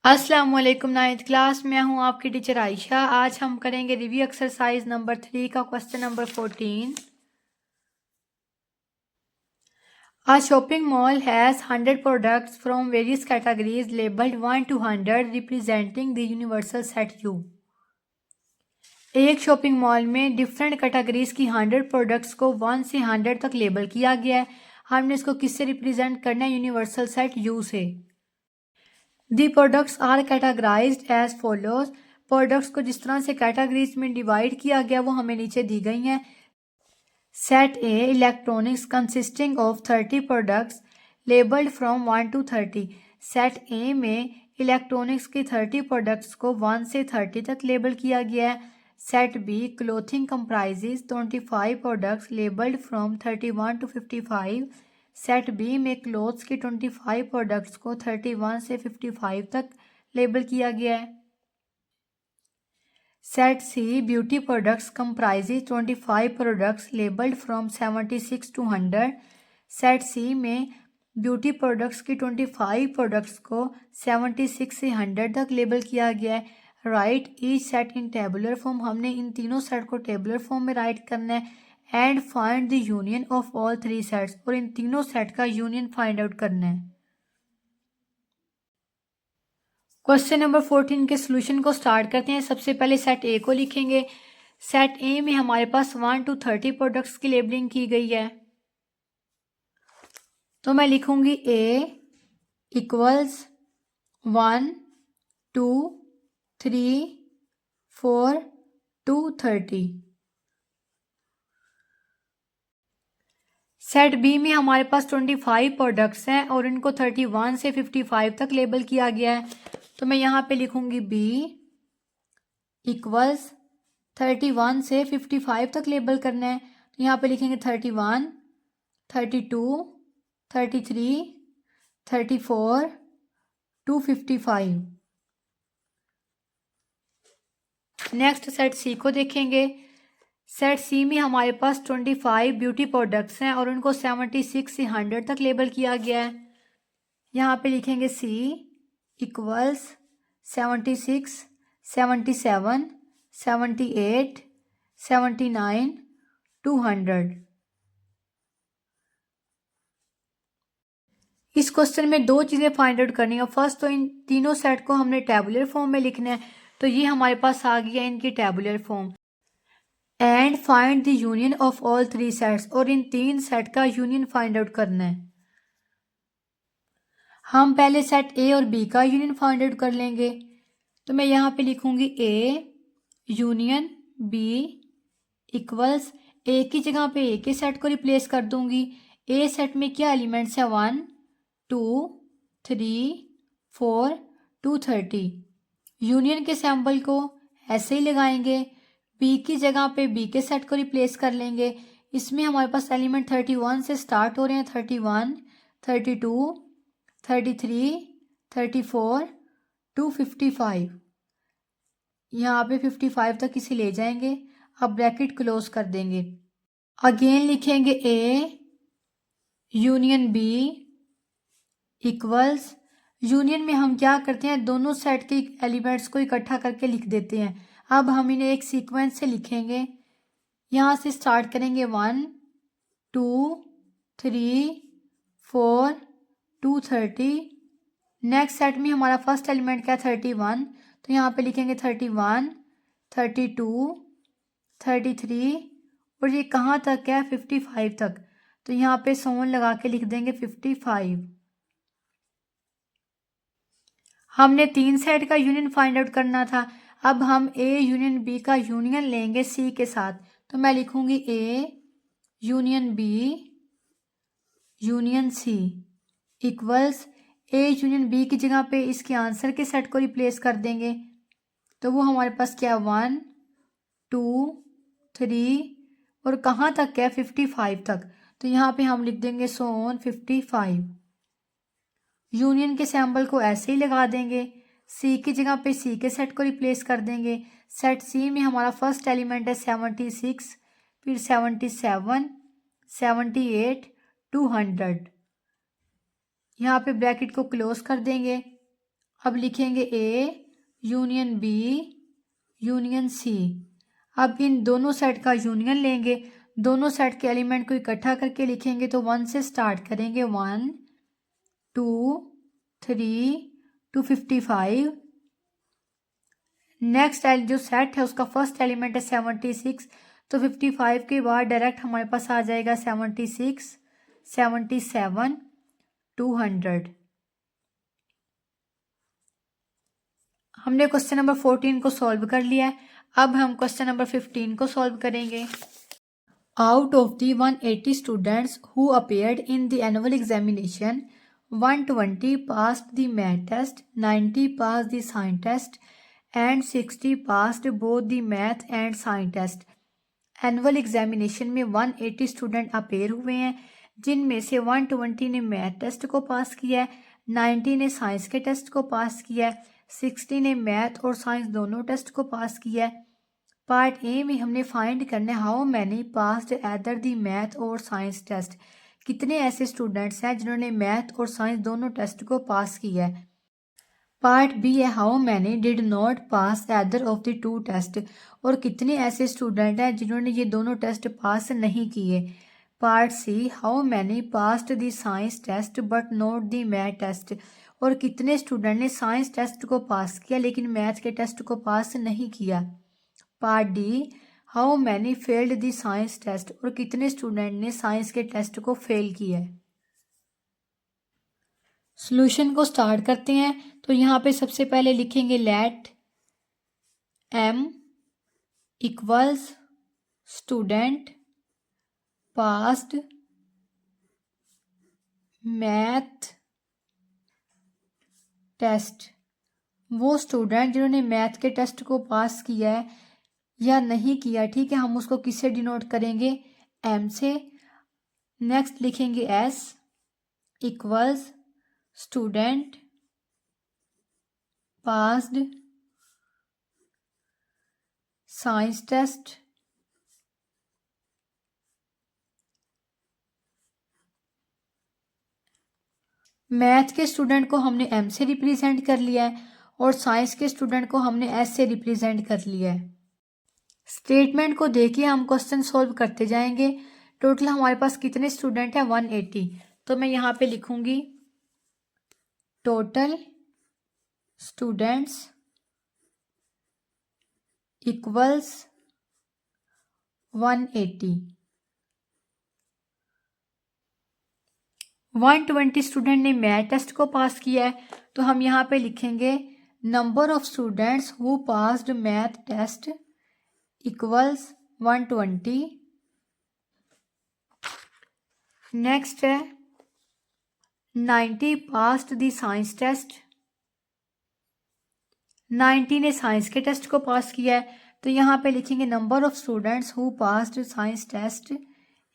अस्सलाम वालेकुम ninth class में हूँ आपकी टीचर आयशा। आज हम करेंगे रिव्यू एक्सरसाइज नंबर 3 का question number 14। A shopping mall has 100 products from various categories labeled 1 to 100 representing the universal set U। एक शॉपिंग मॉल में डिफरेंट कैटेगरीज की 100 प्रोडक्ट्स को 1 से 100 तक लेबल किया गया है। हमने इसको किससे रिप्रेजेंट करना है? यूनिवर्सल सेट U से। The products are categorized as follows. Products को जिस तरह से कैटेगरीज में डिवाइड किया गया वो हमें नीचे दी गई हैं। Set A electronics consisting of 30 products labelled from 1 to 30। Set ए में इलेक्ट्रॉनिक्स की 30 प्रोडक्ट्स को 1 से 30 तक लेबल किया गया है। Set B clothing comprises 25 products labelled from 31 to 55। Set B में क्लोथ्स की 25 प्रोडक्ट्स को 31 से 55 तक लेबल किया गया है। Set C beauty products comprises 25 products labelled from 76 to 100। Set C में ब्यूटी प्रोडक्ट्स की 25 प्रोडक्ट्स को 76 से 100 तक लेबल किया गया है। राइट ईच सेट इन टेबुलर फॉर्म। हमने इन तीनों सेट को टेबुलर फॉर्म में राइट करना है। And find the union of all 3 sets. और इन तीनों सेट का यूनियन फाइंड आउट करना है। क्वेश्चन नंबर 14 के सोल्यूशन को स्टार्ट करते हैं। सबसे पहले सेट ए को लिखेंगे। सेट ए में हमारे पास 1 to 30 प्रोडक्ट्स की लेबलिंग की गई है। तो मैं लिखूंगी ए इक्वल्स 1 2 3 4 to 30। सेट बी में हमारे पास 25 प्रोडक्ट्स हैं और इनको 31 से 55 तक लेबल किया गया है। तो मैं यहाँ पे लिखूंगी बी इक्वल्स 31 से 55 तक लेबल करना है। तो यहाँ पे लिखेंगे 31 32 33 34 to 55। नेक्स्ट सेट सी को देखेंगे। सेट सी में हमारे पास 25 ब्यूटी प्रोडक्ट्स हैं और उनको 76 से 100 तक लेबल किया गया है। यहाँ पे लिखेंगे सी इक्वल्स 76 77 78 79 200। इस क्वेश्चन में दो चीज़ें फाइंड आउट करनी है। फर्स्ट तो इन तीनों सेट को हमने टेबुलर फॉर्म में लिखना है। तो ये हमारे पास आ गया इनकी tabular form. And find the union of all 3 sets. और इन 3 सेट का यूनियन फाइंड आउट करना है। हम पहले सेट ए और बी का यूनियन फाइंड आउट कर लेंगे। तो मैं यहाँ पे लिखूंगी A union B equals a की जगह पे ए के सेट को रिप्लेस कर दूंगी। ए सेट में क्या एलिमेंट्स है 1 2 3 4 to 30। यूनियन के सैम्पल को ऐसे ही लगाएंगे। बी की जगह पे बी के सेट को रिप्लेस कर लेंगे। इसमें हमारे पास एलिमेंट 31 से स्टार्ट हो रहे हैं। 31 32 33 34 to 55। यहाँ पे 55 तक इसे ले जाएंगे। अब ब्रैकेट क्लोज कर देंगे। अगेन लिखेंगे A union B equals. Union में हम क्या करते हैं, दोनों सेट के एलिमेंट्स को इकट्ठा करके लिख देते हैं। अब हम इन्हें एक सीक्वेंस से लिखेंगे। यहाँ से स्टार्ट करेंगे 1 2 3 4 to 30। नेक्स्ट सेट में हमारा फर्स्ट एलिमेंट क्या है 31। तो यहाँ पे लिखेंगे 31 32 33 और ये कहाँ तक है 55 तक। तो यहाँ पे सोन लगा के लिख देंगे 55। हमने 3 सेट का यूनियन फाइंड आउट करना था। अब हम ए यूनियन बी का यूनियन लेंगे सी के साथ। तो मैं लिखूंगी A union B union C equals A union B की जगह पे इसके आंसर के सेट को रिप्लेस कर देंगे। तो वो हमारे पास क्या 1 2 3 और कहाँ तक है 55 तक। तो यहाँ पे हम लिख देंगे सोन 55। यूनियन के सैम्पल को ऐसे ही लगा देंगे। सी की जगह पे सी के सेट को रिप्लेस कर देंगे। सेट सी में हमारा फर्स्ट एलिमेंट है 76 फिर 77 78 200। यहाँ पे ब्रैकेट को क्लोज कर देंगे। अब लिखेंगे A union B union C. अब इन दोनों सेट का यूनियन लेंगे, दोनों सेट के एलिमेंट को इकट्ठा करके लिखेंगे। तो 1 से स्टार्ट करेंगे, 1 2 3 टू 55। नेक्स्ट जो सेट है उसका फर्स्ट एलिमेंट है 76, तो 55 के बाद डायरेक्ट हमारे पास आ जाएगा 76 77 200। हमने क्वेश्चन नंबर 14 को सॉल्व कर लिया है। अब हम क्वेश्चन नंबर 15 को सॉल्व करेंगे। Out of the 180 students who appeared in the annual examination, 120 passed the math test, 90 passed the science test and 60 passed both the math and science test। Annual examination में 180 student appear हुए हैं, जिनमें से 120 ने math test को pass किया है, 90 ने साइंस के टेस्ट को पास किया है, 60 ने मैथ और साइंस दोनों टेस्ट को पास किया है। पार्ट ए में हमने फाइंड करना है how many passed either the math और साइंस टेस्ट। कितने ऐसे स्टूडेंट्स हैं जिन्होंने मैथ और साइंस दोनों टेस्ट को पास किया है। पार्ट बी है how many did not pass either of the two test, और कितने ऐसे स्टूडेंट हैं जिन्होंने ये दोनों टेस्ट पास नहीं किए। Part C how many passed the science test but not the math test, और कितने स्टूडेंट ने साइंस टेस्ट को पास किया लेकिन मैथ के टेस्ट को पास नहीं किया। Part D how many failed the science test, और कितने स्टूडेंट ने साइंस के टेस्ट को फेल किया है। सॉल्यूशन को स्टार्ट करते हैं। तो यहाँ पे सबसे पहले लिखेंगे let m equals student passed math test. वो स्टूडेंट जिन्होंने मैथ के टेस्ट को पास किया है या नहीं किया, ठीक है, हम उसको किससे डिनोट करेंगे, m से। नेक्स्ट लिखेंगे s equals student passed science test math के स्टूडेंट को हमने m से रिप्रेजेंट कर लिया है और साइंस के स्टूडेंट को हमने s से रिप्रेजेंट कर लिया है। स्टेटमेंट को देखिए, हम क्वेश्चन सॉल्व करते जाएंगे। टोटल हमारे पास कितने स्टूडेंट हैं, 180। तो मैं यहाँ पे लिखूंगी टोटल स्टूडेंट्स इक्वल्स 180। 120 स्टूडेंट ने मैथ टेस्ट को पास किया है, तो हम यहाँ पे लिखेंगे number of students who passed math test equals 120। Next है 90 पास्ड द साइंस टेस्ट, 90 ने साइंस के टेस्ट को पास किया है, तो यहाँ पे लिखेंगे number of students who passed science test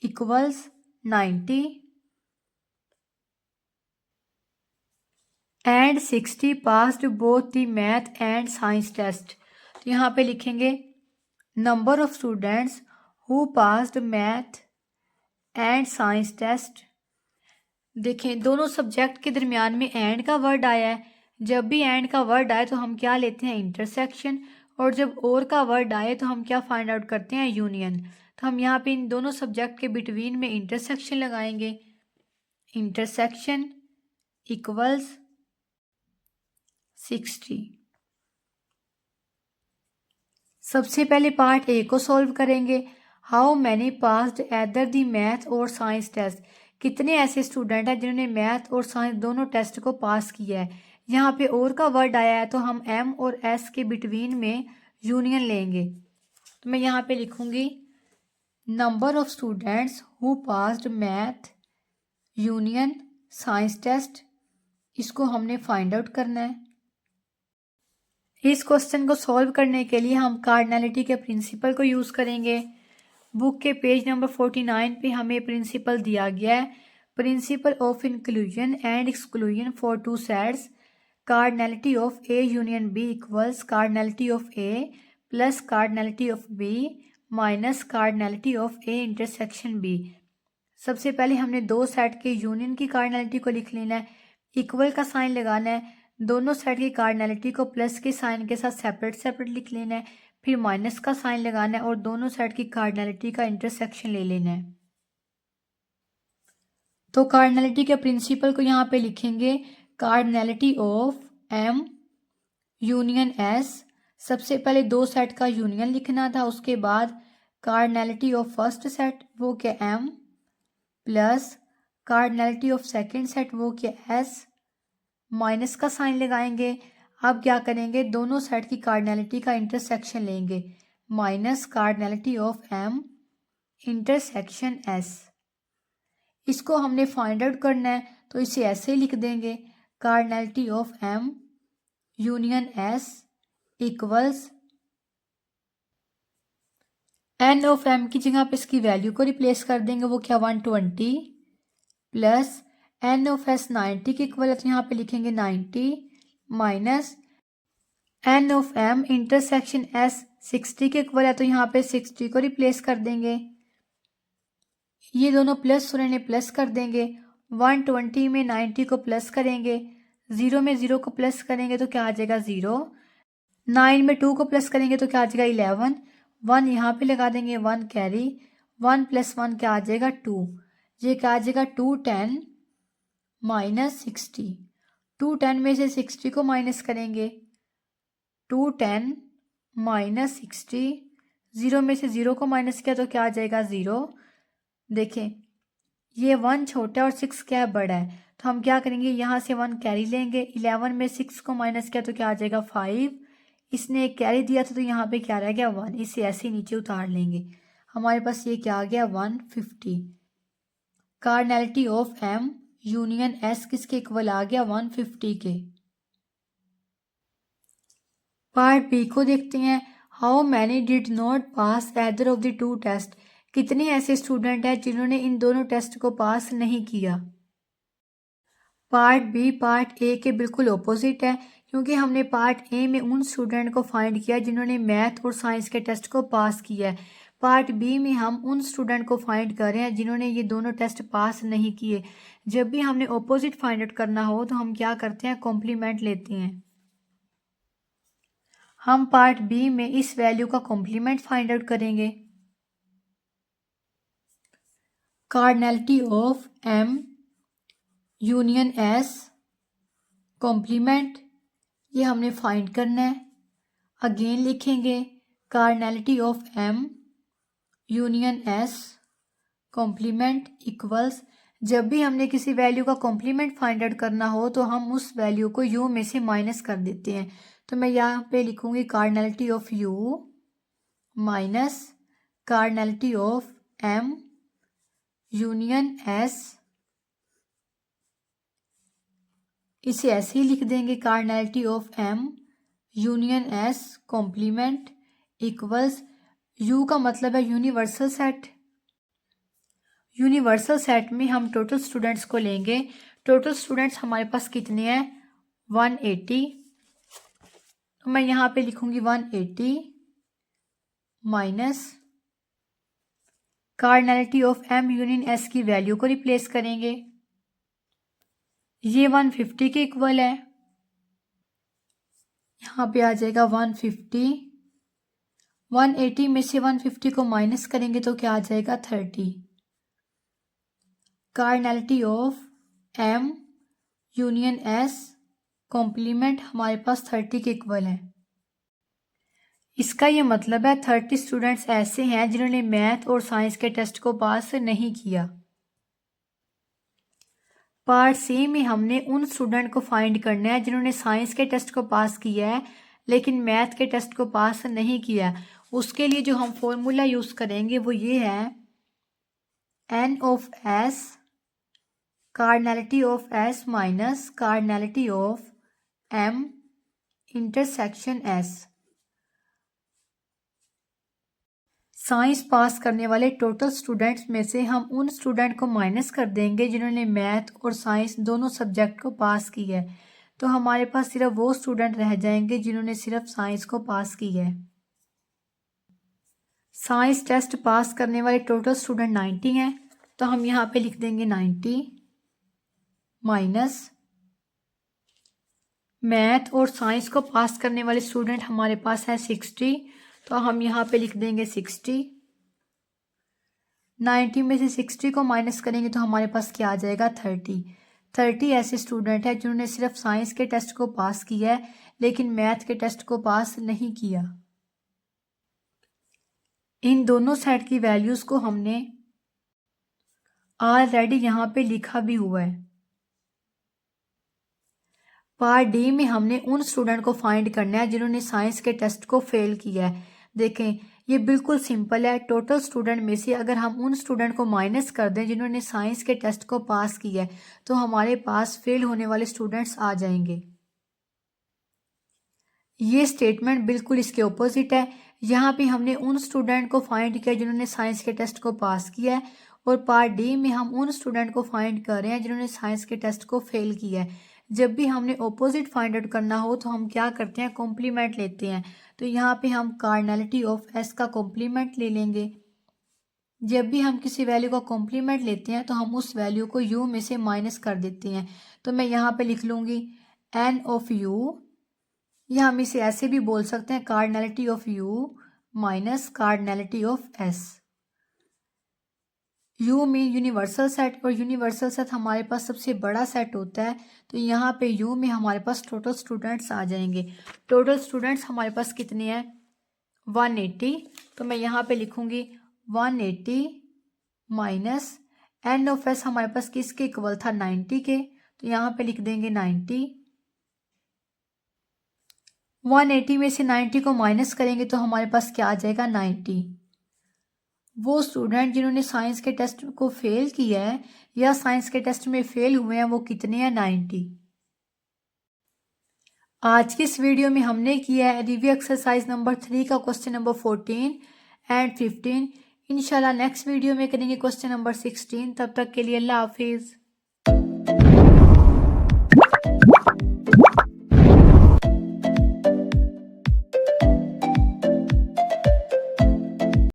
equals 90 and 60 passed both the math and science test. तो यहाँ पे लिखेंगे number of students who passed math and science test. देखें, दोनों सब्जेक्ट के दरमियान में एंड का वर्ड आया है। जब भी एंड का वर्ड आए तो हम क्या लेते हैं, इंटरसेक्शन, और जब और का वर्ड आए तो हम क्या फाइंड आउट करते हैं, यूनियन। तो हम यहाँ पे इन दोनों सब्जेक्ट के बिटवीन में इंटरसेक्शन लगाएंगे। Intersection equals 60। सबसे पहले पार्ट ए को सॉल्व करेंगे। How many passed either the math और साइंस टेस्ट। कितने ऐसे स्टूडेंट हैं जिन्होंने मैथ और साइंस दोनों टेस्ट को पास किया है। यहाँ पे और का वर्ड आया है तो हम एम और एस के बिटवीन में यूनियन लेंगे। तो मैं यहाँ पे लिखूंगी number of students who passed math union science test. इसको हमने फाइंड आउट करना है। इस क्वेश्चन को सॉल्व करने के लिए हम कार्डिनैलिटी के प्रिंसिपल को यूज़ करेंगे। बुक के पेज नंबर 49 पे हमें प्रिंसिपल दिया गया है, principle of inclusion and exclusion for two sets. Cardinality of A union B equals cardinality of A plus cardinality of B minus cardinality of A intersection B. सबसे पहले हमने दो सेट के यूनियन की कार्डिनैलिटी को लिख लेना है, इक्वल का साइन लगाना है। दोनों साइड की कार्डिनलिटी को प्लस के साइन के साथ सेपरेट सेपरेट लिख लेना है, फिर माइनस का साइन लगाना है और दोनों साइड की कार्डिनलिटी का इंटरसेक्शन ले लेना है। तो कार्डिनलिटी के प्रिंसिपल को यहाँ पे लिखेंगे, cardinality of M union S. सबसे पहले दो सेट का यूनियन लिखना था, उसके बाद कार्डिनलिटी ऑफ फर्स्ट सेट वो क्या M, plus cardinality of second set वो क्या एस, माइनस का साइन लगाएंगे। अब क्या करेंगे, दोनों सेट की कार्डिनलिटी का इंटरसेक्शन लेंगे, minus cardinality of M intersection S. इसको हमने फाइंड आउट करना है, तो इसे ऐसे लिख देंगे, cardinality of M union S equals N of M की जगह पे इसकी वैल्यू को रिप्लेस कर देंगे, वो क्या 120 प्लस एन ऑफ एस 90 के इक्वल है तो यहाँ पे लिखेंगे 90 minus N of M intersection S 60 के इक्वल है तो यहाँ पे 60 को रिप्लेस कर देंगे। ये दोनों प्लस होने प्लस कर देंगे, 120 में 90 को प्लस करेंगे, 0 में 0 को प्लस करेंगे तो क्या आ जाएगा 0, 9 में 2 को प्लस करेंगे तो क्या आ जाएगा 11, 1 यहाँ पे लगा देंगे, 1 कैरी, 1 + 1 क्या आ जाएगा 2, ये क्या आ जाएगा 210 माइनस 60, 210 में से 60 को माइनस करेंगे, 210 माइनस 60, 0 में से 0 को माइनस किया तो क्या आ जाएगा 0। देखें ये 1 छोटा और 6 क्या है बड़ा है, तो हम क्या करेंगे यहाँ से 1 कैरी लेंगे, 11 में 6 को माइनस किया तो क्या आ जाएगा 5, इसने एक कैरी दिया था तो यहाँ पे क्या रह गया 1, इसे ऐसे ही नीचे उतार लेंगे, हमारे पास ये क्या आ गया 150। Cardinality of M union S किसके इक्वल आ गया 150 के। पार्ट बी को देखते हैं, how many did not pass either of the two test, कितने ऐसे स्टूडेंट हैं जिन्होंने इन दोनों टेस्ट को पास नहीं किया। पार्ट बी पार्ट ए के बिल्कुल ऑपोजिट है, क्योंकि हमने पार्ट ए में उन स्टूडेंट को फाइंड किया जिन्होंने मैथ और साइंस के टेस्ट को पास किया है। पार्ट बी में हम उन स्टूडेंट को फाइंड कर रहे हैं जिन्होंने ये दोनों टेस्ट पास नहीं किए। जब भी हमने ऑपोजिट फाइंड आउट करना हो तो हम क्या करते हैं, कॉम्प्लीमेंट लेते हैं। हम पार्ट बी में इस वैल्यू का कॉम्प्लीमेंट फाइंड आउट करेंगे। Cardinality of M union S complement, ये हमने फाइंड करना है। अगेन लिखेंगे cardinality of M union S complement equals, जब भी हमने किसी वैल्यू का कॉम्प्लीमेंट फाइंड आउट करना हो तो हम उस वैल्यू को यू में से माइनस कर देते हैं। तो मैं यहाँ पे लिखूंगी cardinality of U minus cardinality of M union S, इसे ऐसे ही लिख देंगे cardinality of M union S complement equals, U का मतलब है यूनिवर्सल सेट। यूनिवर्सल सेट में हम टोटल स्टूडेंट्स को लेंगे। टोटल स्टूडेंट्स हमारे पास कितने हैं 180, तो मैं यहाँ पे लिखूंगी 180 minus cardinality of M union S की वैल्यू को रिप्लेस करेंगे, ये 150 के इक्वल है, यहाँ पे आ जाएगा 150, 180 में से 150 को माइनस करेंगे तो क्या आ जाएगा 30। Cardinality of M union S complement हमारे पास 30 के इक्वल है। इसका ये मतलब है 30 स्टूडेंट्स ऐसे हैं जिन्होंने मैथ और साइंस के टेस्ट को पास नहीं किया। पार्ट सी में हमने उन स्टूडेंट को फाइंड करना है जिन्होंने साइंस के टेस्ट को पास किया है लेकिन मैथ के टेस्ट को पास नहीं किया। उसके लिए जो हम फॉर्मूला यूज़ करेंगे वो ये है, n of S cardinality of S minus cardinality of M intersection S. Science pass करने वाले टोटल स्टूडेंट्स में से हम उन स्टूडेंट को माइनस कर देंगे जिन्होंने मैथ और साइंस दोनों सब्जेक्ट को पास किया है, तो हमारे पास सिर्फ वो स्टूडेंट रह जाएंगे जिन्होंने सिर्फ साइंस को पास किया है। साइंस टेस्ट पास करने वाले टोटल स्टूडेंट 90 हैं, तो हम यहाँ पे लिख देंगे 90 माइनस मैथ और साइंस को पास करने वाले स्टूडेंट हमारे पास है 60, तो हम यहाँ पे लिख देंगे 60। 90 में से 60 को माइनस करेंगे तो हमारे पास क्या आ जाएगा 30। 30 ऐसे स्टूडेंट हैं जिन्होंने सिर्फ साइंस के टेस्ट को पास किया है लेकिन मैथ के टेस्ट को पास नहीं किया। इन दोनों सेट की वैल्यूज को हमने ऑलरेडी यहाँ पे लिखा भी हुआ है। पार्ट डी में हमने उन स्टूडेंट को फाइंड करना है जिन्होंने साइंस के टेस्ट को फेल किया है। देखें ये बिल्कुल सिंपल है। टोटल स्टूडेंट में से अगर हम उन स्टूडेंट को माइनस कर दें जिन्होंने साइंस के टेस्ट को पास किया है तो हमारे पास फेल होने वाले स्टूडेंट्स आ जाएंगे। ये स्टेटमेंट बिल्कुल इसके ऑपोजिट है। यहाँ पे हमने उन स्टूडेंट को फाइंड किया जिन्होंने साइंस के टेस्ट को पास किया है और पार्ट डी में हम उन स्टूडेंट को फाइंड कर रहे हैं जिन्होंने साइंस के टेस्ट को फेल किया है। जब भी हमने ऑपोजिट फाइंड आउट करना हो तो हम क्या करते हैं, कॉम्प्लीमेंट लेते हैं। तो यहाँ पे हम कार्डिनैलिटी ऑफ एस का कॉम्प्लीमेंट ले लेंगे। जब भी हम किसी वैल्यू का कॉम्प्लीमेंट लेते हैं तो हम उस वैल्यू को यू में से माइनस कर देते हैं। तो मैं यहाँ पे लिख लूँगी एन ऑफ यू, या हम इसे ऐसे भी बोल सकते हैं cardinality of U minus cardinality of S. You में यूनिवर्सल सेट और यूनिवर्सल सेट हमारे पास सबसे बड़ा सेट होता है। तो यहाँ पे यू में हमारे पास टोटल स्टूडेंट्स आ जाएंगे। टोटल स्टूडेंट्स हमारे पास कितने हैं 180। तो मैं यहाँ पे लिखूँगी 180 माइनस एन ऑफ एस हमारे पास किसके इक्वल था 90 के। तो यहाँ पे लिख देंगे 90। 180 में से 90 को माइनस करेंगे तो हमारे पास क्या आ जाएगा 90। वो स्टूडेंट जिन्होंने साइंस के टेस्ट को फेल किया है या साइंस के टेस्ट में फेल हुए हैं वो कितने हैं 90। आज की इस वीडियो में हमने किया है रिव्यू एक्सरसाइज नंबर 3 का क्वेश्चन नंबर 14 एंड 15। इंशाल्लाह नेक्स्ट वीडियो में करेंगे क्वेश्चन नंबर 16। तब तक के लिए अल्लाह हाफिज़।